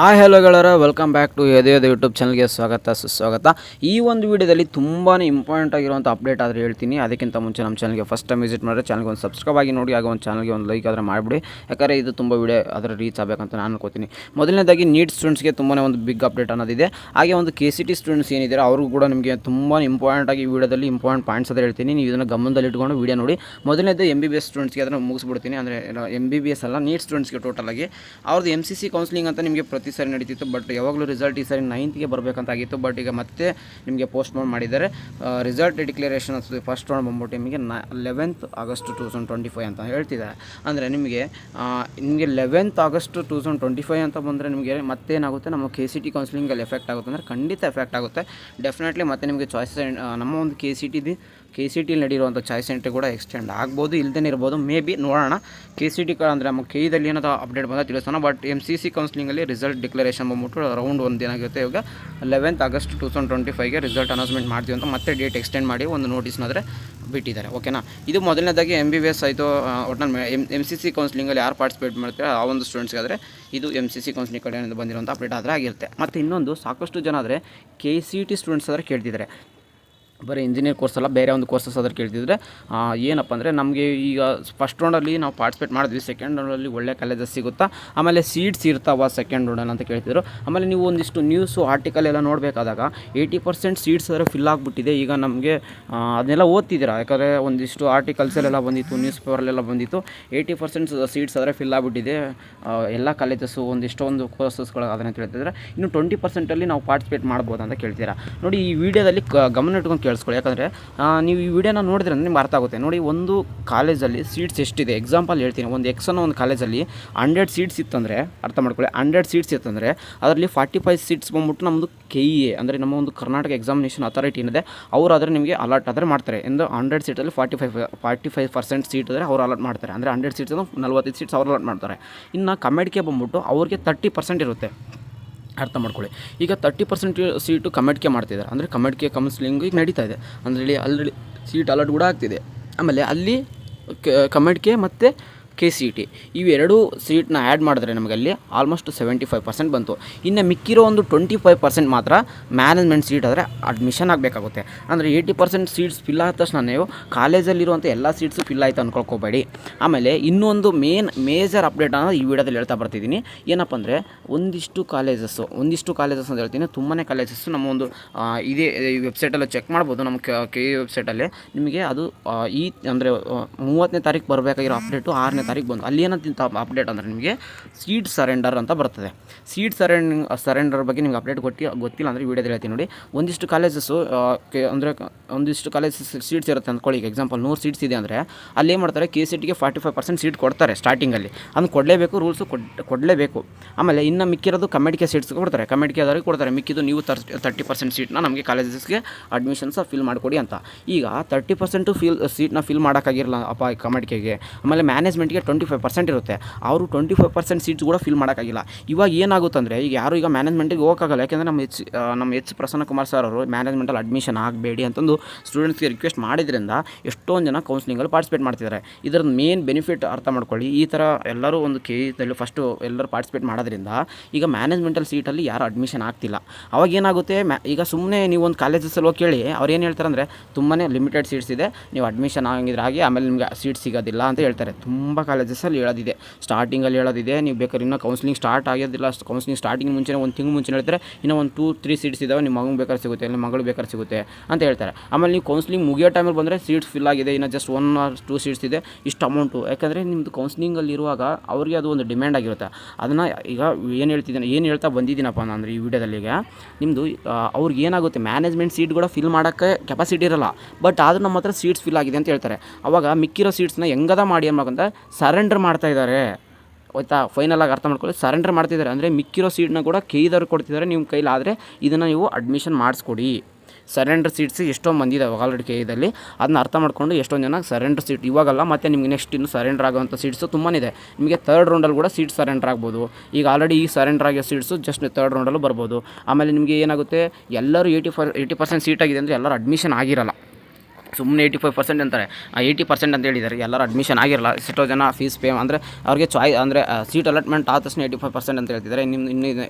Hello ಗೆಳೆಯರ, welcome back to ಯದೇ YouTube ಚಾನಲ್ಗೆ ಸುಸ್ವಾಗತ. ಈ ಒಂದು ವಿಡಿಯೋದಲ್ಲಿ ತುಂಬಾ ಇಂಪಾರ್ಟೆಂಟ್ ಆಗಿರುವಂಥ ಅಪ್ಡೇಟ್ ಆದರೆ ಹೇಳ್ತೀನಿ. ಅದಕ್ಕಿಂತ ಮುಂಚೆ ನಮ್ಮ ಚಾನಲ್ಗೆ ಫಸ್ಟ್ ಟೈಮ್ ವಿಸಿಟ್ ಮಾಡಿದ್ರೆ ಚಾನಲ್ಗೆ ಒಂದು ಸಬ್ಸ್ಕ್ರೈಬ್ ಆಗಿ ನೋಡಿ, ಆಗ ಒಂದು ಚಾನಲ್ಗೆ ಒಂದು ಲೈಕ್ ಆದರೆ ಮಾಡಿಬಿಡಿ. ಯಾಕಂದರೆ ಇದು ತುಂಬ ವಿಡಿಯೋ ಅದರ ರೀಚ್ ಆಗಬೇಕಂತ ನಾನು ಅನ್ಕೋತೀನಿ. ಮೊದಲನೇದಾಗಿ ನೀಟ್ ಸ್ಟೂಡೆಂಟ್ಸ್ಗೆ ತುಂಬಾ ಒಂದು ಬಿಗ್ ಅಪ್ಡೇಟ್ ಅನ್ನೋದಿದೆ. ಹಾಗೆ ಒಂದು KCT ಸ್ಟೂಡೆಂಟ್ಸ್ ಏನಿದ್ದಾರೆ ಅವ್ರಿಗೂ ಕೂಡ ನಿಮಗೆ ತುಂಬಾ ಇಂಪಾರ್ಟೆಂಟ್ ಆಗಿ ವಿಡಿಯೋದಲ್ಲಿ ಇಂಪಾರ್ಟೆಂಟ್ ಪಾಯಿಂಟ್ಸ್ ಆದರೆ ಹೇಳ್ತೀನಿ. ನೀವು ಇದನ್ನು ಗಮನದಲ್ಲಿ ಇಟ್ಕೊಂಡು ವಿಡಿಯೋ ನೋಡಿ. ಮೊದಲನೇದು MBBS ಸ್ಟೂಡೆಂಟ್ಸ್ಗೆ ಅದನ್ನು ಮುಗಿಸ್ಬಿಡ್ತೀನಿ. ಅಂದರೆ MBBS ಅಲ್ಲ, ನೀಟ್ ಸ್ಟೂಡೆಂಟ್ಸ್ಗೆ ಟೋಟಲಾಗಿ ಅವ್ರದ್ದು MCC ಕೌನ್ಸಿಲಿಂಗ್ ಅಂತ ನಿಮಗೆ ಪ್ರತಿ ಸಾರಿ ನಡೀತಿತ್ತು. ಬಟ್ ಯಾವಾಗಲೂ ರಿಸಲ್ಟ್ ಈ ಸಾರಿ 9th ಬರಬೇಕಂತಾಗಿತ್ತು. ಬಟ್ ಈಗ ಮತ್ತೆ ನಿಮಗೆ ಪೋಸ್ಟ್ಪೋನ್ ಮಾಡಿದ್ದಾರೆ. ರಿಸಲ್ಟ್ ಡಿಕ್ಲರೇಷನ್ ಫಸ್ಟ್ ರೌಂಡ್ ಬಂದ್ಬಿಟ್ಟು ನಿಮಗೆ 11th August 2025 ಅಂತ ಹೇಳ್ತಿದ್ದಾರೆ. ಅಂದರೆ ನಿಮಗೆ 11th August 2025 ಅಂತ ಬಂದರೆ ನಿಮಗೆ ಮತ್ತೇನಾಗುತ್ತೆ, ನಮ್ಮ KCT ಕೌನ್ಸಿಲಿಂಗಲ್ಲಿ ಎಫೆಕ್ಟ್ ಆಗುತ್ತೆ ಅಂದರೆ ಖಂಡಿತ ಎಫೆಕ್ಟ್ ಆಗುತ್ತೆ. ಡೆಫಿನೆಟ್ಲಿ ಮತ್ತೆ ನಿಮಗೆ ಚಾಯ್ಸ್ ನಮ್ಮ ಒಂದು KCT ನಡೆಯಿರುವಂಥ ಚಾಯ್ಸ್ ಸೆಂಟ್ರಿ ಕೂಡ ಎಕ್ಸ್ಟೆಂಡ್ ಆಗ್ಬೋದು, ಇಲ್ಲದೇ ಇರ್ಬೋದು. ಮೇ ಬಿ ನೋಡೋಣ. KCT ಅಂದರೆ ನಮ್ಮ KEದಲ್ಲಿ ಏನಾದರೂ ಅಪ್ಡೇಟ್ ಬಂದಾಗ ತಿಳಿಸೋಣ. ಬಟ್ MCC ಕೌನ್ಸಿಲಿಂಗಲ್ಲಿ ರಿಸಲ್ಟ್ ಡಿಕ್ಲರೇಷನ್ ಬಂದ್ಬಿಟ್ಟು ರೌಂಡ್ 1 ಏನಾಗುತ್ತೆ, ಇವಾಗ 11th August 2025 ರಿಸಲ್ಟ್ ಅನೌನ್ಸ್ಮೆಂಟ್ ಮಾಡ್ತೀವಿ ಅಂತ ಮತ್ತೆ ಡೇಟ್ ಎಕ್ಸ್ಟೆಂಡ್ ಮಾಡಿ ಒಂದು ನೋಟಿಸ್ನಾದರೆ ಬಿಟ್ಟಿದ್ದಾರೆ. ಓಕೆನಾ. ಇದು ಮೊದಲನೇದಾಗಿ MBBS ಆಯಿತು. ಒಟ್ಟಿನಲ್ಲಿ MCC ಕೌನ್ಸಿಲಿಂಗಲ್ಲಿ ಯಾರು ಪಾರ್ಟಿಸಿಪೇಟ್ ಮಾಡ್ತಾರೆ ಆ ಒಂದು ಸ್ಟೂಡೆಂಟ್ಸ್ಗೆ ಆದರೆ ಇದು MCC ಕೌನ್ಸಿಲಿಂಗ್ ಕಡೆಯಿಂದ ಬಂದಿರುವಂಥ ಅಪ್ಡೇಟ್ ಆದರೆ ಆಗಿರುತ್ತೆ. ಮತ್ತು ಇನ್ನೊಂದು, ಸಾಕಷ್ಟು ಜನ ಆದರೆ KCT ಸ್ಟೂಡೆಂಟ್ಸ್ ಆದರೆ ಕೇಳ್ತಿದ್ದಾರೆ. ಬರೀ ಇಂಜಿನಿಯರ್ ಕೋರ್ಸ್ ಅಲ್ಲ, ಬೇರೆ ಒಂದು ಕೋರ್ಸಸ್ ಅದ್ರ ಕೇಳ್ತಿದ್ರೆ ಏನಪ್ಪ ಅಂದರೆ, ನಮಗೆ ಈಗ ಫಸ್ಟ್ ರೌಂಡಲ್ಲಿ ನಾವು ಪಾರ್ಟಿಸಿಪೇಟ್ ಮಾಡಿದ್ವಿ, ಸೆಕೆಂಡ್ ರೌಂಡಲ್ಲಿ ಒಳ್ಳೆ ಕಾಲೇಜಸ್ ಸಿಗುತ್ತಾ, ಆಮೇಲೆ ಸೀಟ್ಸ್ ಇರ್ತಾವ ಸೆಕೆಂಡ್ ರೌಂಡಲ್ಲಿ ಅಂತ ಕೇಳ್ತಿದ್ರು. ಆಮೇಲೆ ನೀವು ಒಂದಿಷ್ಟು ನ್ಯೂಸು ಆರ್ಟಿಕಲ್ ಎಲ್ಲ ನೋಡಬೇಕಾದಾಗ 80% ಸೀಟ್ಸ್ ಆದರೆ ಫಿಲ್ ಆಗಿಬಿಟ್ಟಿದೆ. ಈಗ ನಮಗೆ ಅದನ್ನೆಲ್ಲ ಓದ್ತಿದ್ದೀರಾ, ಯಾಕಂದರೆ ಒಂದಿಷ್ಟು ಆರ್ಟಿಕಲ್ಸಲ್ಲೆಲ್ಲ ಬಂದಿತ್ತು, ನ್ಯೂಸ್ ಪೇಪರಲ್ಲೆಲ್ಲ ಬಂದಿತ್ತು. 80% ಸೀಟ್ಸ್ ಆದರೆ ಫಿಲ್ ಆಗಿಬಿಟ್ಟಿದೆ ಎಲ್ಲ ಕಾಲೇಜಸ್ಸು, ಒಂದಿಷ್ಟೊಂದು ಕೋರ್ಸಸ್ಗಳು ಅದನ್ನು ಹೇಳ್ತಿದ್ದಾರೆ. ಇನ್ನು 20% ನಾವು ಪಾರ್ಟಿಸಿಪೇಟ್ ಮಾಡ್ಬೋದು ಅಂತ ಕೇಳ್ತೀರಾ. ನೋಡಿ, ಈ ವಿಡಿಯೋದಲ್ಲಿ ಗಮನ ಇಟ್ಕೊಂಡು ಕೇಳಿಸ್ಕೊಳ್ಳಿ. ಯಾಕಂದರೆ ನೀವು ಈ ವಿಡಿಯೋನ ನೋಡಿದ್ರೆ ನಿಮ್ಗೆ ಅರ್ಥ ಆಗುತ್ತೆ. ನೋಡಿ, ಒಂದು ಕಾಲೇಜಲ್ಲಿ ಸೀಟ್ಸ್ ಎಷ್ಟಿದೆ ಎಕ್ಸಾಂಪಲ್ ಹೇಳ್ತೀನಿ. ಒಂದು ಅನ್ನೋ ಒಂದು ಕಾಲೇಜಲ್ಲಿ 100 ಸೀಟ್ಸ್ ಇತ್ತಂದರೆ, ಅರ್ಥ ಮಾಡ್ಕೊಳ್ಳಿ, 100 ಸೀಟ್ಸ್ ಇತ್ತಂದರೆ ಅದರಲ್ಲಿ 45 ಸೀಟ್ಸ್ ಬಂದ್ಬಿಟ್ಟು ನಮ್ಮದು KEA ಅಂದರೆ ನಮ್ಮ ಒಂದು ಕರ್ನಾಟಕ ಎಕ್ಸಾಮಿನೇಷನ್ ಅಥಾರಿಟಿ ಏನಿದೆ ಅವರಾದರೆ ನಿಮಗೆ ಅಲಾಟ್ ಆದರೆ ಮಾಡ್ತಾರೆ. ಎಂದು 100 ಸೀಟಲ್ಲಿ 45% ಸೀಟ್ ಆದರೆ ಅವ್ರು ಅಲಾಟ್ ಮಾಡ್ತಾರೆ. ಅಂದರೆ 100 ಸೀಟ್ಸ್ 45 ಸೀಟ್ಸ್ ಅವ್ರು ಅಲಾಟ್ ಮಾಡ್ತಾರೆ. ಇನ್ನು ಕಮೆಡ್ಗೆ ಬಂದ್ಬಿಟ್ಟು ಅವ್ರಿಗೆ 30% ಇರುತ್ತೆ. ಅರ್ಥ ಮಾಡ್ಕೊಳ್ಳಿ. ಈಗ 30% ಸೀಟು ಕಮೆಡ್ಗೆ ಮಾಡ್ತಿದ್ದಾರೆ. ಅಂದರೆ ಕಮೆಡ್ಗೆ ಕೌನ್ಸಿಲಿಂಗ್ ಈಗ ನಡೀತಾ ಇದೆ. ಅಂದರೆ ಆಲ್ರೆಡಿ ಸೀಟ್ ಅಲಾಟ್ ಕೂಡ ಆಗ್ತಿದೆ. ಆಮೇಲೆ ಅಲ್ಲಿ ಕಮೆಡ್ಗೆ ಮತ್ತು KCT ಇವೆರಡು ಸೀಟ್ನ ಆ್ಯಡ್ ಮಾಡಿದ್ರೆ ನಮಗಲ್ಲಿ ಆಲ್ಮೋಸ್ಟ್ 75% ಬಂತು. ಇನ್ನು ಮಿಕ್ಕಿರೋ ಒಂದು 25% ಮಾತ್ರ ಮ್ಯಾನೇಜ್ಮೆಂಟ್ ಸೀಟ್ ಆದರೆ ಅಡ್ಮಿಷನ್ ಆಗಬೇಕಾಗುತ್ತೆ. ಅಂದರೆ 80% ಸೀಟ್ಸ್ ಫಿಲ್ ಆದ ತಕ್ಷಣ ನೀವು ಕಾಲೇಜಲ್ಲಿರುವಂಥ ಎಲ್ಲ ಸೀಟ್ಸು ಫಿಲ್ ಆಯಿತು ಅಂದ್ಕೊಳ್ಕೋಬೇಡಿ. ಆಮೇಲೆ ಇನ್ನೊಂದು ಮೇಜರ್ ಅಪ್ಡೇಟ್ ಅನ್ನೋದು ಈ ವಿಡಿಯೋದಲ್ಲಿ ಹೇಳ್ತಾ ಬರ್ತಿದ್ದೀನಿ. ಏನಪ್ಪ ಅಂದರೆ, ಒಂದಿಷ್ಟು ಕಾಲೇಜಸ್ ಅಂತ ಹೇಳ್ತೀನಿ. ತುಂಬಾ ಕಾಲೇಜಸ್ಸು ನಮ್ಮ ಒಂದು ಇದೇ ಈ ವೆಬ್ಸೈಟಲ್ಲಿ ಚೆಕ್ ಮಾಡ್ಬೋದು. ನಮ್ಮ KE ವೆಬ್ಸೈಟಲ್ಲಿ ನಿಮಗೆ ಅದು ಅಂದರೆ 30ನೇ ತಾರೀಕು ಬರಬೇಕಾಗಿರೋ ಅಪ್ಡೇಟು 6ನೇ ತಾರೀಕು ಬಂದು ಅಲ್ಲಿ ಏನಂತ ಅಪ್ಡೇಟ್ ಅಂದರೆ ನಿಮಗೆ ಸೀಟ್ ಸರೆಂಡರ್ ಅಂತ ಬರ್ತದೆ. ಸೀಟ್ ಸರೆಂಡರ್ ಬಗ್ಗೆ ನಿಮ್ಗೆ ಅಪ್ಡೇಟ್ ಗೊತ್ತಿಲ್ಲ ಅಂದರೆ ವಿಡಿಯೋದಲ್ಲಿ ಹೇಳ್ತೀನಿ ನೋಡಿ. ಒಂದಿಷ್ಟು ಕಾಲೇಜಸ್ಸು ಅಂದರೆ ಒಂದಿಷ್ಟು ಕಾಲೇಜಸ್ ಸೀಟ್ಸ್ ಇರುತ್ತೆ ಅಂದ್ಕೊಳ್ಳಿ. ಈಗ ಎಕ್ಸಾಂಪಲ್ 100 ಸೀಟ್ಸ್ ಇದೆ ಅಂದರೆ ಅಲ್ಲಿ ಏನು ಮಾಡ್ತಾರೆ, KCTಗೆ 45% ಸೀಟ್ ಕೊಡ್ತಾರೆ ಸ್ಟಾರ್ಟಿಂಗಲ್ಲಿ. ಅದನ್ನು ಕೊಡಲೇಬೇಕು, ರೂಲ್ಸು ಕೊಡಲೇಬೇಕು. ಆಮೇಲೆ ಇನ್ನು ಮಿಕ್ಕಿರೋದು ಕಮೆಡ್ಗೆ ಸೀಟ್ಸ್ ಕೊಡ್ತಾರೆ, ಕಮೆಡ್ಗೆ ಆದವ್ರಿಗೆ ಕೊಡ್ತಾರೆ. ಮಿಕ್ಕಿದ್ದು ನೀವು 30% ಸೀಟ್ನ ನಮಗೆ ಕಾಲೇಜಸ್ಗೆ ಅಡ್ಮಿಷನ್ಸ್ ಫಿಲ್ ಮಾಡಿಕೊಡಿ ಅಂತ. ಈಗ 30% ಸೀಟ್ನ ಫಿಲ್ ಮಾಡೋಕ್ಕಾಗಿರಲ್ಲ ಅಪ್ಪ ಕಮೆಡ್ಗೆ. ಆಮೇಲೆ ಮ್ಯಾನೇಜ್ಮೆಂಟ್ಗೆ 25% ಇರುತ್ತೆ. ಅವರು 25% ಸೀಟ್ಸ್ ಕೂಡ ಫಿಲ್ ಮಾಡೋಕ್ಕಾಗಿಲ್ಲ. ಇವಾಗ ಏನಾಗುತ್ತೆ ಅಂದರೆ, ಈಗ ಯಾರು ಈಗ ಮ್ಯಾನೇಜ್ಮೆಂಟಿಗೆ ಹೋಗೋಕ್ಕಾಗಲ್ಲ. ಯಾಕೆಂದರೆ ನಮ್ಮ ಎಚ್ ಪ್ರಸನ್ನಕುಮಾರ್ ಸರ್ ಅವರು ಮ್ಯಾನೇಜ್ಮೆಂಟಲ್ಲಿ ಅಡ್ಮಿಷನ್ ಆಗಬೇಡಿ ಅಂತಂದು ಸ್ಟೂಡೆಂಟ್ಸ್ಗೆ ರಿಕ್ವೆಸ್ಟ್ ಮಾಡಿದ್ರಿಂದ ಎಷ್ಟೊಂದು ಜನ ಕೌನ್ಸಿಲಿಂಗಲ್ಲಿ ಪಾರ್ಟಿಸಿಪೇಟ್ ಮಾಡ್ತಿದ್ದಾರೆ. ಇದರ ಮೇನ್ ಬೆನಿಫಿಟ್ ಅರ್ಥ ಮಾಡ್ಕೊಳ್ಳಿ. ಈ ಥರ ಎಲ್ಲರೂ ಒಂದು KEದಲ್ಲಿ ಫಸ್ಟು ಎಲ್ಲರೂ ಪಾರ್ಟಿಸಿಪೇಟ್ ಮಾಡೋದ್ರಿಂದ ಈಗ ಮ್ಯಾನೇಜ್ಮೆಂಟಲ್ ಸೀಟಲ್ಲಿ ಯಾರು ಅಡ್ಮಿಷನ್ ಆಗ್ತಿಲ್ಲ. ಅವಾಗ ಏನಾಗುತ್ತೆ, ಈಗ ಸುಮ್ಮನೆ ನೀವು ಒಂದು ಕಾಲೇಜಸ್ಸಲ್ಲಿ ಹೋಗಿ ಕೇಳಿ, ಅವ್ರು ಏನು ಹೇಳ್ತಾರೆ ಅಂದರೆ, ತುಂಬಾ ಲಿಮಿಟೆಡ್ ಸೀಟ್ಸ್ ಇದೆ, ನೀವು ಅಡ್ಮಿಷನ್ ಆಗಿದ್ರೆ ಆಗಿ ಆಮೇಲೆ ನಿಮಗೆ ಸೀಟ್ ಸಿಗೋದಿಲ್ಲ ಅಂತ ಹೇಳ್ತಾರೆ. ತುಂಬ ಕಾಲೇಜಸ್ಸಲ್ಲಿ ಹೇಳೋದಿದೆ, ಸ್ಟಾರ್ಟಿಂಗಲ್ಲಿ ಹೇಳೋದಿದೆ. ನೀವು ಬೇಕಾದ್ರೆ ಇನ್ನೂ ಕೌನ್ಸಿಲಿಂಗ್ ಸ್ಟಾರ್ಟ್ ಆಗೋದಿಲ್ಲ, ಕೌನ್ಸಿಲಿಂಗ್ ಸ್ಟಾರ್ಟಿಂಗ್ ಮುಂಚೆ ಒಂದು ತಿಂಗಳು ಮುಂಚೆ ಹೇಳ್ತಾರೆ, ಇನ್ನೂ ಒಂದು 2-3 ಸೀಟ್ಸ್ ಇದ್ದಾವೆ, ನಿಮ್ಮ ಮಗನಿಗೆ ಬೇಕಾದ್ರೆ ಸಿಗುತ್ತೆ, ನಿಮ್ಮ ಮಗಳು ಬೇಕಾದ್ರೆ ಸಿಗುತ್ತೆ ಅಂತ ಹೇಳ್ತಾರೆ. ಆಮೇಲೆ ನೀವು ಕೌನ್ಸಿಲಿಂಗ್ ಮುಗಿಯೋ ಟೈಮಲ್ಲಿ ಬಂದರೆ ಸೀಟ್ಸ್ ಫಿಲ್ ಆಗಿದೆ, ಇನ್ನು ಜಸ್ಟ್ 1 or 2 ಸೀಟ್ಸ್ ಇದೆ, ಇಷ್ಟು ಅಮೌಂಟು. ಯಾಕಂದರೆ ನಿಮ್ಮದು ಕೌನ್ಸಿಲಿಂಗಲ್ಲಿ ಇರುವಾಗ ಅವ್ರಿಗೆ ಅದು ಒಂದು ಡಿಮ್ಯಾಂಡ್ ಆಗಿರುತ್ತೆ. ಅದನ್ನು ಈಗ ಏನು ಹೇಳ್ತಾ ಬಂದಿದ್ದೀನಪ್ಪ ಅಂದರೆ ಈ ವಿಡಿಯೋದಲ್ಲಿ, ಈಗ ನಿಮ್ಮದು ಅವ್ರಿಗೆ ಏನಾಗುತ್ತೆ, ಮ್ಯಾನೇಜ್ಮೆಂಟ್ ಸೀಟ್ ಕೂಡ ಫಿಲ್ ಮಾಡೋಕ್ಕೆ ಕೆಪಾಸಿಟಿ ಇರೋಲ್ಲ. ಬಟ್ ಆದರೂ ನಮ್ಮ ಹತ್ರ ಸೀಟ್ಸ್ ಫಿಲ್ ಆಗಿದೆ ಅಂತ ಹೇಳ್ತಾರೆ. ಅವಾಗ ಮಿಕ್ಕಿರೋ ಸೀಟ್ಸ್ನ ಹೆಂಗದ ಮಾಡಿ ಅನ್ನೋಕ್ಕಂತ ಸರೆಂಡರ್ ಮಾಡ್ತಾ ಇದ್ದಾರೆ. ಆಯಿತಾ, ಫೈನಲಾಗಿ ಅರ್ಥ ಮಾಡ್ಕೊಳ್ಳಿ, ಸರೆಂಡರ್ ಮಾಡ್ತಿದ್ದಾರೆ. ಅಂದರೆ ಮಿಕ್ಕಿರೋ ಸೀಟ್ನ ಕೂಡ KEದವ್ರಿಗೆ ಕೊಡ್ತಿದ್ದಾರೆ. ನಿಮ್ಮ ಕೈಲಾದರೆ ಇದನ್ನು ನೀವು ಅಡ್ಮಿಷನ್ ಮಾಡಿಸ್ಕೊಡಿ. ಸರೆಂಡರ್ ಸೀಟ್ಸ್ ಎಷ್ಟೊಂದು ಬಂದಿದ್ದಾವೆ ಆಲ್ರೆಡಿ KEದಲ್ಲಿ. ಅದನ್ನ ಅರ್ಥ ಮಾಡ್ಕೊಂಡು ಎಷ್ಟೊಂದು ಜನ ಸರೆಂಡರ್ ಸೀಟ್ ಇವಾಗಲ್ಲ, ಮತ್ತು ನಿಮಗೆ ನೆಕ್ಸ್ಟ್ ಇನ್ನು ಸರೆಂಡರ್ ಆಗೋವಂಥ ಸೀಟ್ಸು ತುಂಬಾ ಇದೆ. ನಿಮಗೆ 3rd ರೌಂಡಲ್ಲಿ ಕೂಡ ಸೀಟ್ ಸರೆಂಡರ್ ಆಗ್ಬೋದು. ಈಗ ಆಲ್ರೆಡಿ ಈ ಸರೆಂಡರ್ ಆಗೋ ಸೀಟ್ಸು ಜಸ್ಟ್ 3rd ರೌಂಡಲ್ಲೂ ಬರ್ಬೋದು. ಆಮೇಲೆ ನಿಮಗೆ ಏನಾಗುತ್ತೆ, ಎಲ್ಲರೂ 80% ಸೀಟ್ ಆಗಿದೆ ಅಂದರೆ ಎಲ್ಲರೂ ಅಡ್ಮಿಷನ್ ಆಗಿರಲ್ಲ. ಸುಮ್ಮನೆ 85% ಅಂತಾರೆ, 80% ಅಂತ ಹೇಳಿದ್ದಾರೆ. ಎಲ್ಲರೂ ಅಡ್ಮಿಷನ್ ಆಗಿರಲ್ಲ. ಎಷ್ಟೋ ಜನ ಫೀಸ್ ಪೇ ಅಂದರೆ ಅವ್ರಿಗೆ ಅಂದರೆ ಸೀಟ್ ಅಲಾಟ್ಮೆಂಟ್ ಆದ ತಕ್ಷಣ 85% ಅಂತ ಹೇಳ್ತಿದ್ದಾರೆ. ಇನ್ನೂ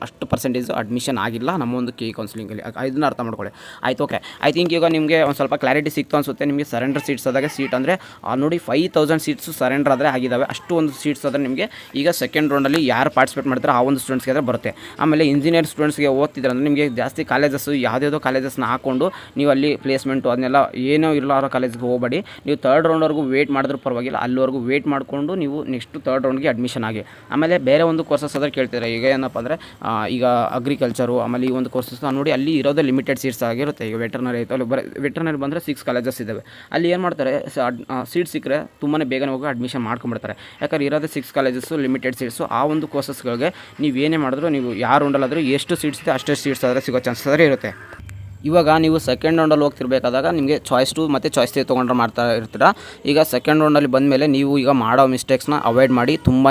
ಅಷ್ಟು ಪರ್ಸೆಂಟೇಜ್ ಅಡ್ಮಿಷನ್ ಆಗಿಲ್ಲ ನಮ್ಮ ಒಂದು ಕೆ ಕೌನ್ಸಿಲಿಂಗಲ್ಲಿ. ಇದನ್ನ ಅರ್ಥ ಮಾಡ್ಕೊಳ್ಳಿ. ಆಯ್ತು, ಓಕೆ. ಐ ಥಿಂಕ್ ಈಗ ನಿಮಗೆ ಒಂದು ಸ್ವಲ್ಪ ಕ್ಲಾರಿಟಿ ಸಿಕ್ತು ಅನಿಸುತ್ತೆ. ನಿಮಗೆ ಸರೆಂಡರ್ ಸೀಟ್ಸ್ ಆದಾಗ ಸೀಟ್ ಅಂದರೆ ನೋಡಿ 5000 ಸೀಟ್ಸು ಸರೆಂಡರ್ ಆದರೆ ಆಗಿದ್ದಾವೆ. ಅಷ್ಟು ಒಂದು ಸೀಟ್ಸ್ ಆದರೆ ನಿಮಗೆ ಈಗ ಸೆಕೆಂಡ್ ರೌಂಡಲ್ಲಿ ಯಾರು ಪಾರ್ಟಿಸಿಪೇಟ್ ಮಾಡ್ತಾರೆ ಆ ಒಂದು ಸ್ಟೂಡೆಂಟ್ಸ್ಗೆ ಆದರೆ ಬರುತ್ತೆ. ಆಮೇಲೆ ಇಂಜಿನಿಯರ್ ಸ್ಟೂಡೆಂಟ್ಸ್ಗೆ ಓದ್ತಿದ್ರೆ ಅಂದರೆ ನಿಮಗೆ ಜಾಸ್ತಿ ಕಾಲೇಜಸ್ಸು ಯಾವುದ್ಯಾವುದೋ ಕಾಲೇಜಸ್ನ ಹಾಕ್ಕೊಂಡು ನೀವು ಅಲ್ಲಿ ಪ್ಲೇಸ್ಮೆಂಟು ಅದನ್ನೆಲ್ಲ ಏನೋ ಇರಲಾರೋ ಕಾಲೇಜ್ಗೆ ಹೋಗಬೇಡಿ. ನೀವು ಥರ್ಡ್ ರೌಂಡ್ವರೆಗೂ ವೇಟ್ ಮಾಡಿದ್ರೂ ಪರವಾಗಿಲ್ಲ, ಅಲ್ಲಿವರೆಗೂ ವೇಟ್ ಮಾಡಿಕೊಂಡು ನೀವು ನೆಕ್ಸ್ಟು ಥರ್ಡ್ ರೌಂಡ್ಗೆ ಅಡ್ಮಿಷನ್ ಆಗಿ. ಆಮೇಲೆ ಬೇರೆ ಒಂದು ಕೋರ್ಸಸ್ ಆದರೆ ಕೇಳ್ತಿದ್ದಾರೆ. ಈಗ ಏನಪ್ಪ ಅಂದರೆ ಈಗ ಅಗ್ರಿಕಲ್ಚರು, ಆಮೇಲೆ ಈ ಒಂದು ಕೋರ್ಸಸ್ ನೋಡಿ ಅಲ್ಲಿ ಇರೋದೇ ಲಿಮಿಟೆಡ್ ಸೀಟ್ಸ್ ಆಗಿರುತ್ತೆ. ಈಗ ವೆಟರ್ನರಿ ಆಯಿತು, ಅಲ್ಲಿ ವೆಟರ್ನರಿ ಬಂದರೆ 6 ಕಾಲೇಜಸ್ ಇದ್ದಾವೆ. ಅಲ್ಲಿ ಏನು ಮಾಡ್ತಾರೆ, ಸೀಟ್ ಸಿಕ್ಕರೆ ತುಂಬಾ ಬೇಗನೆ ಹೋಗಿ ಅಡ್ಮಿಷನ್ ಮಾಡ್ಕೊಂಬಿಡ್ತಾರೆ. ಯಾಕಂದ್ರೆ ಇರೋದೇ 6 ಕಾಲೇಜಸ್ಸು, ಲಿಮಿಟೆಡ್ ಸೀಟ್ಸು. ಆ ಒಂದು ಕೋರ್ಸಸ್ಗಳಿಗೆ ನೀವು ಏನೇ ಮಾಡಿದ್ರು, ನೀವು ಯಾವ ರೌಂಡಲ್ಲಾದರೂ ಎಷ್ಟು ಸೀಟ್ಸ್ ಇದೆ ಅಷ್ಟೇ ಸೀಟ್ಸ್ ಆದರೆ ಸಿಗೋ ಚಾನ್ಸಸ್ ಆದರೆ ಇರುತ್ತೆ. ಇವಾಗ ನೀವು ಸೆಕೆಂಡ್ ರೌಂಡಲ್ಲಿ ಹೋಗ್ತಿರ್ಬೇಕಾದಾಗ ನಿಮಗೆ ಚಾಯ್ಸ್ 2 ಮತ್ತು ಚಾಯ್ಸ್ 3 ತೊಗೊಂಡ್ರೆ ಮಾಡ್ತಾ ಇರ್ತೀರ. ಈಗ ಸೆಕೆಂಡ್ ರೌಂಡಲ್ಲಿ ಬಂದಮೇಲೆ ನೀವು ಈಗ ಮಾಡೋ ಮಿಸ್ಟೇಕ್ಸ್ನ ಅವಾಯ್ಡ್ ಮಾಡಿ. ತುಂಬಾ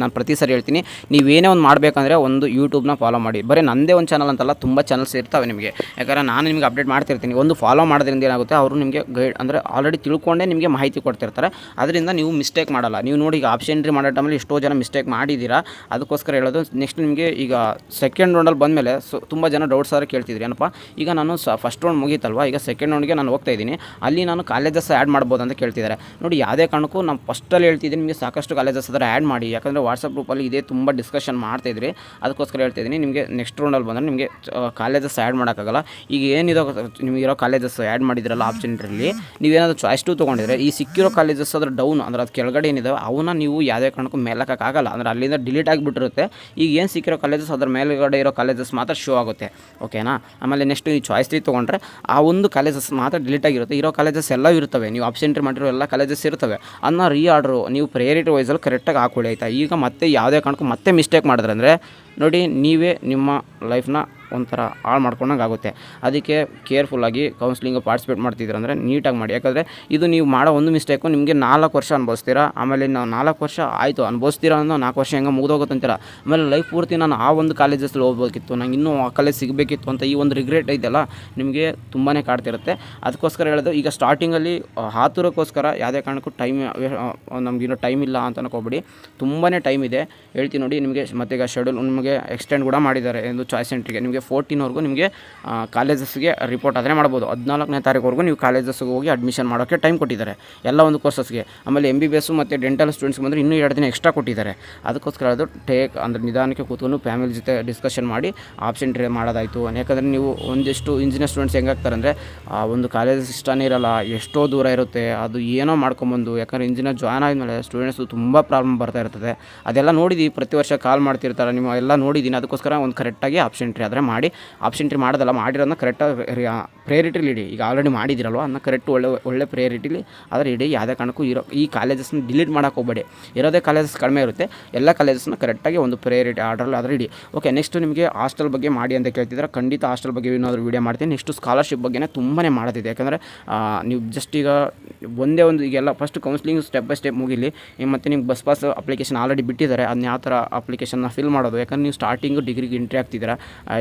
ನಾನು ಪ್ರತಿ ಸರಿ ಹೇಳ್ತೀನಿ, ನೀವೇನೇ ಒಂದು ಮಾಡಬೇಕಂದ್ರೆ ಒಂದು ಯೂಟ್ಯೂಬ್ನ ಫಾಲೋ ಮಾಡಿ. ಬರೀ ನನ್ನದೇ ಒಂದು ಚಾನಲ್ ಅಂತಲ್ಲ, ತುಂಬ ಚಾನಲ್ಸ್ ಇರ್ತವೆ ನಿಮಗೆ. ಯಾಕಂದರೆ ನಾನು ನಿಮಗೆ ಅಪ್ಡೇಟ್ ಮಾಡ್ತಿರ್ತೀನಿ. ಒಂದು ಫಾಲೋ ಮಾಡೋದ್ರಿಂದ ಏನಾಗುತ್ತೆ, ಅವರು ನಿಮಗೆ ಗೈಡ್ ಅಂದರೆ ಆಲ್ರೆಡಿ ತಿಳ್ಕೊಂಡೇ ನಿಮಗೆ ಮಾಹಿತಿ ಕೊಡ್ತಿರ್ತಾರೆ. ಅದರಿಂದ ನೀವು ಮಿಸ್ಟೇಕ್ ಮಾಡಲ್ಲ. ನೀವು ನೋಡಿ ಈಗ ಆಪ್ಷನ್ ಎಂಟ್ರಿ ಮಾಡೋ ಟೈಮಲ್ಲಿ ಎಷ್ಟೋ ಜನ ಮಿಸ್ಟೇಕ್ ಮಾಡಿದ್ದೀರಾ. ಅದಕ್ಕೋಸ್ಕರ ಹೇಳೋದು. ನೆಕ್ಸ್ಟ್ ನಿಮಗೆ ಈಗ ಸೆಕೆಂಡ್ ರೌಂಡಲ್ಲಿ ಬಂದಮೇಲೆ ತುಂಬ ಜನ ಡೌಟ್ಸ್ ಆದರೆ ಕೇಳ್ತಿದ್ರಿ. ಏನಪ್ಪ, ಈಗ ನಾನು ಫಸ್ಟ್ ರೌಂಡ್ ಮುಗೀತಲ್ವ, ಈಗ ಸೆಕೆಂಡ್ ರೌಂಡ್ಗೆ ನಾನು ಹೋಗ್ತಾ ಇದ್ದೀನಿ, ಅಲ್ಲಿ ನಾನು ಕಾಲೇಜಸ್ ಆ್ಯಡ್ ಮಾಡ್ಬೋದು ಅಂತ ಕೇಳ್ತಿದ್ದಾರೆ. ನೋಡಿ, ಯಾವುದೇ ಕಾರಣಕ್ಕೂ ನಾನು ಫಸ್ಟಲ್ಲಿ ಹೇಳ್ತಿದ್ದೀನಿ, ನಿಮಗೆ ಸಾಕಷ್ಟು ಕಾಲೇಜಸ್ ಅದರ ಆ್ಯಡ್ ಮಾಡಿ. ಯಾಕಂದರೆ ವಾಟ್ಸಪ್ ಗ್ರೂಪಲ್ಲಿ ಇದೇ ತುಂಬ ಡಿಸ್ಕಷನ್ ಮಾಡ್ತಾಯಿದ್ರಿ. ಅದಕ್ಕೋಸ್ಕರ ಹೇಳ್ತಿದ್ದೀನಿ, ನಿಮಗೆ ನೆಕ್ಸ್ಟ್ ರೌಂಡಲ್ಲಿ ಬಂದರೆ ನಿಮಗೆ ಕಾಲೇಜಸ್ ಆ್ಯಡ್ ಮಾಡೋಕ್ಕಾಗಲ್ಲ. ಈಗ ಏನಿರೋ ನಿಮಗಿರೋ ಕಾಲೇಜಸ್ ಆ್ಯಡ್ ಮಾಡಿದ್ರಲ್ಲ ಆಪ್ಷನ್ ಎಂಟ್ರಿಯಲ್ಲಿ, ನೀವೇನಾದರೂ ಚಾಯ್ಸ್ 2 ತೊಗೊಂಡಿದ್ರೆ ಈ ಸಿಕ್ಕಿರೋ ಕಾಲೇಜಸ್ ಅದರ ಡೌನ್ ಅಂದರೆ ಅದು ಕೆಳಗಡೆ ಏನಿದಾವೆ ಅವನ್ನ ನೀವು ಯಾವುದೇ ಕಾರಣಕ್ಕೂ ಮೇಲಕ್ಕಾಗಲ್ಲ. ಅಂದರೆ ಅಲ್ಲಿಂದ ಡಿಲೀಟ್ ಆಗಿಬಿಟ್ಟಿರುತ್ತೆ. ಈಗ ಏನು ಸಿಕ್ಕಿರೋ ಕಾಲೇಜಸ್ ಅದರ ಮೇಲುಗಡೆ ಇರೋ ಕಾಲೇಜಸ್ ಮಾತ್ರ ಶೋ ಆಗುತ್ತೆ. ಓಕೆನಾ? ಆಮೇಲೆ ನೆಕ್ಸ್ಟ್ ಈ ಚಾಯ್ಸ್ 3 ತೊಗೊಂಡ್ರೆ ಆ ಒಂದು ಕಾಲೇಜಸ್ ಮಾತ್ರ ಡಿಲೀಟ್ ಆಗಿರುತ್ತೆ. ಇರೋ ಕಾಲೇಜಸ್ ಎಲ್ಲ ಇರ್ತವೆ, ನೀವು ಆಪ್ಷನ್ ಎಂಟ್ರಿ ಮಾಡಿರೋ ಎಲ್ಲ ಕಾಲೇಜಸ್ ಇರ್ತವೆ. ಅದನ್ನ ಆರ್ಡ್ರು ನೀವು ಪ್ರಯಾರಿಟಿ ವೈಸಲ್ಲಿ ಕರೆಕ್ಟಾಗಿ ಹಾಕೊಳ್ಳಿ, ಆಯಿತಾ? ಈಗ ಮತ್ತೆ ಯಾವುದೇ ಕಾರಣಕ್ಕೂ ಮತ್ತೆ ಮಿಸ್ಟೇಕ್ ಮಾಡಿದ್ರೆ ಅಂದರೆ ನೋಡಿ, ನೀವೇ ನಿಮ್ಮ ಲೈಫ್ನ ಒಂಥರ ಹಾಳು ಮಾಡ್ಕೊಂಡಂಗೆ ಆಗುತ್ತೆ. ಅದಕ್ಕೆ ಕೇರ್ಫುಲ್ಲಾಗಿ ಕೌನ್ಸ್ಲಿಂಗ್ ಪಾರ್ಟಿಸಿಪೇಟ್ ಮಾಡ್ತಿದ್ರಂದರೆ ನೀಟಾಗಿ ಮಾಡಿ. ಯಾಕಂದರೆ ಇದು ನೀವು ಮಾಡೋ ಒಂದು ಮಿಸ್ಟೇಕು ನಿಮಗೆ 4 ವರ್ಷ ಅನುಭವಿಸ್ತೀರಾ. ಆಮೇಲೆ ನಾವು 4 ವರ್ಷ ಆಯಿತು ಅನುಭವಿಸ್ತೀರಾ ಅನ್ನೋ 4 ವರ್ಷ ಹೆಂಗೆ ಮುಗಿದೋಗುತ್ತಂತೀರ. ಆಮೇಲೆ ಲೈಫ್ ಪೂರ್ತಿ ನಾನು ಆ ಒಂದು ಕಾಲೇಜಸ್ಸಲ್ಲಿ ಹೋಗ್ಬೇಕಿತ್ತು, ನಂಗೆ ಇನ್ನೂ ಆ ಕಾಲೇಜ್ ಸಿಗಬೇಕಿತ್ತು ಅಂತ ಈ ಒಂದು ರಿಗ್ರೆಟ್ ಐತಲ್ಲ ನಿಮಗೆ ತುಂಬಾ ಕಾಡ್ತಿರುತ್ತೆ. ಅದಕ್ಕೋಸ್ಕರ ಹೇಳೋದು, ಈಗ ಸ್ಟಾರ್ಟಿಂಗಲ್ಲಿ ಹಾತುರಕ್ಕೋಸ್ಕರ ಯಾವುದೇ ಕಾರಣಕ್ಕೂ ನಮಗಿನ್ನೂ ಟೈಮ್ ಇಲ್ಲ ಅಂತ ಅನ್ಕೋಬೇಡಿ. ತುಂಬಾ ಟೈಮ್ ಇದೆ. ಹೇಳ್ತೀನಿ ನೋಡಿ, ನಿಮಗೆ ಮತ್ತೆ ಈಗ ಶೆಡ್ಯೂಲ್ ನಿಮಗೆ ಎಕ್ಸ್ಟೆಂಡ್ ಕೂಡ ಮಾಡಿದ್ದಾರೆ ಎಂದು ಚಾಯ್ಸ್ ಎಂಟ್ರಿಗೆ. ನಿಮಗೆ 14ವರೆಗೂ ನಿಮಗೆ ಕಾಲೇಜಸ್ಗೆ ರಿಪೋರ್ಟ್ ಆದರೆ ಮಾಡ್ಬೋದು. 14ನೇ ತಾರೀಕುವರೆಗೂ ನೀವು ಕಾಲೇಜಸ್ಗೆ ಹೋಗಿ ಅಡ್ಮಿಷನ್ ಮಾಡೋಕ್ಕೆ ಟೈಮ್ ಕೊಟ್ಟಿದ್ದಾರೆ ಎಲ್ಲ ಒಂದು ಕೋರ್ಸಸ್ಗೆ. ಆಮೇಲೆ MBBS ಮತ್ತು ಡೆಂಟಲ್ ಸ್ಟೂಡೆಂಟ್ಸ್ಗೆ ಬಂದರೆ ಇನ್ನೂ 2 ದಿನ ಎಕ್ಸ್ಟ್ರಾ ಕೊಟ್ಟಿದ್ದಾರೆ. ಅದಕ್ಕೋಸ್ಕರ ಅದು ಅಂದರೆ ನಿಧಾನಕ್ಕೆ ಕೂತ್ಕೊಂಡು ಫ್ಯಾಮಿಲಿ ಜೊತೆ ಡಿಸ್ಕಷನ್ ಮಾಡಿ ಆಪ್ಷನ್ ಎಂಟ್ರಿ ಮಾಡೋದಾಯಿತು. ಯಾಕಂದರೆ ನೀವು ಒಂದಿಷ್ಟು ಇಂಜಿನಿಯರ್ ಸ್ಟೂಡೆಂಟ್ಸ್ ಹೆಂಗಾಗ್ತಾರೆ ಅಂದರೆ ಒಂದು ಕಾಲೇಜಸ್ ಇಷ್ಟನೇ ಇರಲ್ಲ, ಎಷ್ಟೋ ದೂರ ಇರುತ್ತೆ, ಅದು ಏನೋ ಮಾಡ್ಕೊಂಬಂದು. ಯಾಕಂದರೆ ಇಂಜಿನಿಯರ್ ಜಾಯ್ನ್ ಆದಮೇಲೆ ಸ್ಟೂಡೆಂಟ್ಸು ತುಂಬ ಪ್ರಾಬ್ಲಮ್ ಬರ್ತಾ ಇರ್ತದೆ. ಅದೆಲ್ಲ ನೋಡಿದ್ದೀವಿ, ಪ್ರತಿ ವರ್ಷ ಕಾಲ್ ಮಾಡ್ತಿರ್ತಾರೆ, ನೀವು ಎಲ್ಲ ನೋಡಿದ್ದೀನಿ. ಅದಕ್ಕೋಸ್ಕರ ಒಂದು ಕರೆಕ್ಟಾಗಿ ಆಪ್ಷನ್ ಎಂಟ್ರಿ ಆದರೆ ಮಾಡಿ. ಆಪ್ಷನ್ ಎಂಟ್ರಿ ಮಾಡೋದಲ್ಲ, ಮಾಡಿರೋದನ್ನ ಕರೆಕ್ಟಾಗಿ ಪ್ರಯಾರಿಟಿಲಿ ಇಡಿ. ಈಗ ಆಲ್ರೆಡಿ ಮಾಡಿದಿರಲ್ವ, ಅದನ್ನ ಕರೆಕ್ಟ್ ಒಳ್ಳೆ ಪ್ರಯಾರಿಟಿಲಿ ಆದರೆ ಇಡಿ. ಯಾವುದೇ ಕಾರಣಕ್ಕೂ ಈ ಕಾಲೇಜಸ್ನ ಡಿಲೀಟ್ ಮಾಡೋಕೆ ಹೋಗಬೇಡಿ. ಇರೋದೇ ಕಾಲೇಜಸ್ ಕಡಿಮೆ ಇರುತ್ತೆ, ಎಲ್ಲ ಕಾಲೇಜಸ್ನ ಕರೆಕ್ಟಾಗಿ ಒಂದು ಪ್ರಯಾರಿಟಿ ಆರ್ಡ್ರಲ್ಲಿ ಆದರೆ ಇಡಿ. ಓಕೆ, ನೆಕ್ಸ್ಟು ನಿಮಗೆ ಹಾಸ್ಟೆಲ್ ಬಗ್ಗೆ ಮಾಡಿ ಅಂತ ಕೇಳ್ತಿದ್ರೆ, ಖಂಡಿತ ಹಾಸ್ಟೆಲ್ ಬಗ್ಗೆ ಏನಾದರೂ ವೀಡಿಯೋ ಮಾಡ್ತೀನಿ. ನೆಕ್ಸ್ಟು ಸ್ಕಾಲರ್ಶಿಪ್ ಬಗ್ಗೆ ತುಂಬಾ ಮಾಡೋದಿದೆ. ಯಾಕಂದರೆ ನೀವು ಜಸ್ಟ್ ಈಗ ಒಂದೇ ಒಂದು ಈಗೆಲ್ಲ first counselling step by step ಮುಗಿಲಿ. ಮತ್ತು ನಿಮ್ಗೆ ಬಸ್ ಪಾಸ್ ಅಪ್ಲಿಕೇಶನ್ ಆಲ್ರೆಡಿ ಬಿಟ್ಟಿದ್ದಾರೆ, ಅದನ್ನ ಯಾವ ಥರ ಅಪ್ಲಿಕೇಶನ್ನ ಫಿಲ್ ಮಾಡೋದು. ಯಾಕಂದರೆ ನೀವು ಸ್ಟಾರ್ಟಿಂಗು ಡಿಗ್ರಿಗೆ ಎಂಟ್ರಿ ಆಗ್ತಿದ್ದೀರಾ,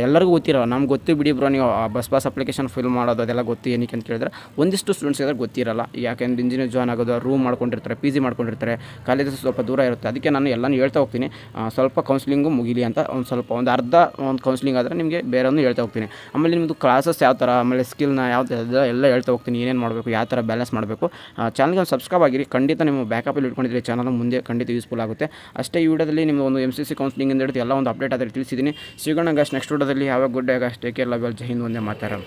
ಎಲ್ಲರಿಗೂ ಗೊತ್ತಿರೋ, ನಮ್ಗೆ ಗೊತ್ತು ಬಿಡಿ ಬ್ರೋ, ನೀವು ಬಸ್ ಪಾಸ್ ಅಪ್ಲಿಕೇಶನ್ ಫಿಲ್ ಮಾಡೋದು ಅದೆಲ್ಲ ಗೊತ್ತು. ಏನಕ್ಕೆ ಅಂತ ಕೇಳಿದ್ರೆ ಒಂದಿಷ್ಟು ಸ್ಟೂಡೆಂಟ್ಸ್ ಇದ್ರೆ ಗೊತ್ತಿರಲ್ಲ. ಯಾಕೆಂದ್ರೆ ಇಂಜಿನಿಯರ್ ಜಾಯ್ನ್ ಆಗೋದು, ರೂಮ್ ಮಾಡ್ಕೊಂಡಿರ್ತಾರೆ, PG ಮಾಡ್ಕೊಂಡಿರ್ತಾರೆ, ಕಾಲೇಜಸ್ ಸ್ವಲ್ಪ ದೂರ ಇರುತ್ತೆ. ಅದಕ್ಕೆ ನಾನು ಎಲ್ಲನೂ ಹೇಳ್ತಾ ಹೋಗ್ತೀನಿ. ಸ್ವಲ್ಪ ಕೌನ್ಸ್ಲಿಂಗು ಮುಗಿಲಿ ಅಂತ ಒಂದು ಅರ್ಧ ಕೌನ್ಸ್ಲಿಂಗ್ ಆದರೆ ನಿಮಗೆ ಬೇರೆಯೊಂದು ಹೇಳ್ತಾ ಹೋಗ್ತೀನಿ. ಆಮೇಲೆ ನಿಮ್ಮದು ಕ್ಲಾಸಸ್ ಯಾವ ಥರ, ಆಮೇಲೆ ಸ್ಕಿಲ್ನ ಎಲ್ಲ ಹೇಳ್ತಾ ಹೋಗ್ತೀನಿ, ಏನೇನು ಮಾಡಬೇಕು, ಯಾವ ಥರ ಬ್ಯಾಲೆನ್ಸ್ ಮಾಡಬೇಕು. ಚಾನಲ್ಗೆ ಒಂದು ಸಬ್ಸ್ಕ್ರೈಬ್ ಆಗಿರಿ. ಖಂಡಿತ ನಿಮ್ಮ ಬ್ಯಾಕಪಲ್ಲಿ ಇಟ್ಕೊಂಡಿದ್ರೆ ಚಾನಲ್ ಮುಂದೆ ಖಂಡಿತ ಯೂಸ್ಫುಲ್ ಆಗುತ್ತೆ. ಅಷ್ಟೇ ಈ ವಿಡಿಯೋದಲ್ಲಿ ನಿಮ್ಮದು ಒಂದು MCC ಕೌನ್ಸ್ಲಿಂಗ್ ಹಿಡಿದು ಎಲ್ಲ ಒಂದು ಅಪ್ಡೇಟ್ ಆದರೆ ತಿಳಿಸಿದ್ದೀನಿ. ಸಿಗೋಣ ಗಾಯ್ಸ್ ನೆಕ್ಸ್ಟ್ ವಿಡಿಯೋದಲ್ಲಿ. Have a good day guys, take care, love you all, ಜೈ ಹಿಂದ್, ಒಂದೇ ಮಾತಾಡೋಣ.